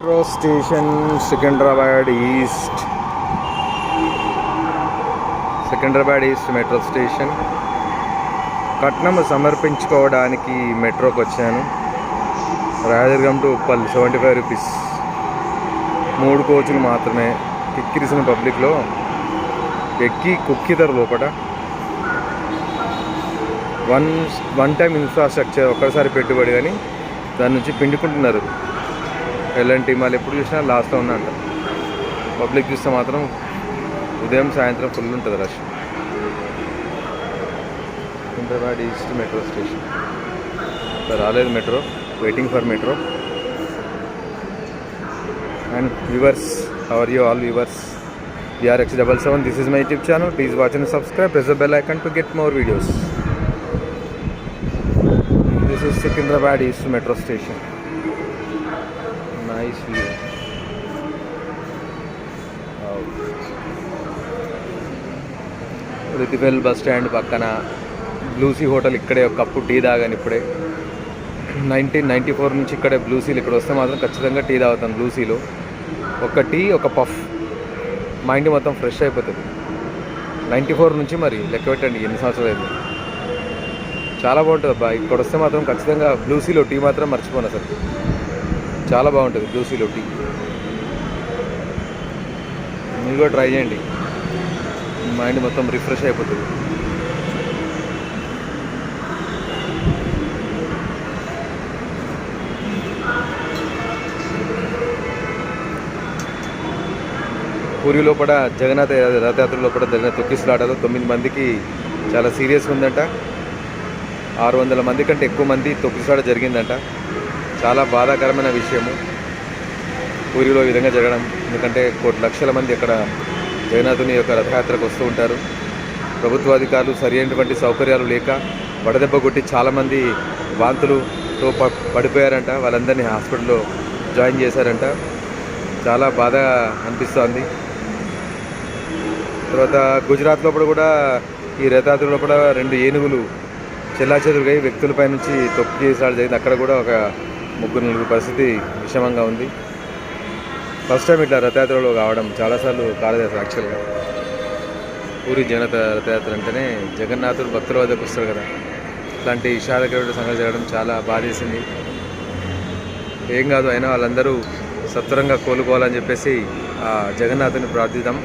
Metro station Secunderabad east metro station. కట్నం సమర్పించుకోవడానికి మెట్రోకి వచ్చాను. రాజదుర్గం to Uppal 75 rupees. 3 కోచులు మాత్రమే. కిక్కిరిసిన పబ్లిక్లో ఎక్కి కుక్కితారు లోపల. వన్ టైం ఇన్ఫ్రాస్ట్రక్చర్ ఒక్కసారి పెట్టుబడి, కానీ దాని నుంచి పిండుకుంటున్నారు. ఎల్ఎన్టీ మళ్ళీ ఎప్పుడు చూసినా లాస్ట్లో ఉందంట. పబ్లిక్ చూస్తే మాత్రం ఉదయం సాయంత్రం ఫుల్ ఉంటుంది rush. Secunderabad east metro station రాలేదు metro, waiting for metro. And viewers, how are you all viewers? VRX77, this is my YouTube channel. Please watch and subscribe. Press the bell icon to get more videos. This is Secunderabad East Metro Station. Nice view. Wow. రితివెల్ bus stand పక్కన blue sea hotel. ఇక్కడే ఒక cup tea తాగాను ఇప్పుడే. 1994 నుంచి ఇక్కడే బ్లూసీలు. ఇక్కడ వస్తే మాత్రం ఖచ్చితంగా టీ తాగుతాను బ్లూసీలో. ఒక టీ, ఒక పఫ్, మైండ్ మొత్తం ఫ్రెష్ అయిపోతుంది. 94 నుంచి మరి లెక్క పెట్టండి ఎన్ని సంవత్సరాలు అయింది. చాలా బాగుంటుంది అబ్బా. ఇక్కడ వస్తే మాత్రం ఖచ్చితంగా బ్లూసీలో టీ మాత్రం మర్చిపోను అసలు. చాలా బాగుంటుంది బ్లూసీలో టీ. మీరు కూడా ట్రై చేయండి, మైండ్ మొత్తం రిఫ్రెష్ అయిపోతుంది. పూరి లోపల జగన్నాథ రథయాత్ర లోపల జరిగిన తొక్కిసలాటలో 9 మందికి చాలా సీరియస్గా ఉందంట. 600 మంది కంటే ఎక్కువ మంది తొక్కిసలాట జరిగిందంట. చాలా బాధాకరమైన విషయము పూరిలో ఈ విధంగా జరగడం. ఎందుకంటే లక్షల మంది అక్కడ జగన్నాథుని యొక్క రథయాత్రకు వస్తూ ఉంటారు. ప్రభుత్వ అధికారులు సరైనటువంటి సౌకర్యాలు లేక వడదెబ్బ కొట్టి చాలామంది వాంతులతో పడిపోయారంట. వాళ్ళందరినీ హాస్పిటల్లో జాయిన్ చేశారంట. చాలా బాధ అనిపిస్తోంది. తర్వాత గుజరాత్ లోపల కూడా ఈ రథయాత్ర లోపల 2 ఏనుగులు చెల్లాచెదురుగా వ్యక్తులపై నుంచి తొక్కి చేసాడు జరిగింది. అక్కడ కూడా ఒక 3-4 పరిస్థితి విషమంగా ఉంది. ఫస్ట్ టైం ఇట్లా రథయాత్రలో కావడం. చాలాసార్లు కాలేదు యాక్చువల్గా. పూరి జగన్నాథ రథయాత్ర అంటేనే జగన్నాథుడు భక్తుల వద్దకు వస్తాడు కదా. ఇట్లాంటి విషాదకరమైన సంగతి జరగడం చాలా బాధేసింది. ఏం కాదు, అయినా వాళ్ళందరూ సత్వరంగా కోలుకోవాలని చెప్పేసి ఆ జగన్నాథుని ప్రార్థిద్దాం.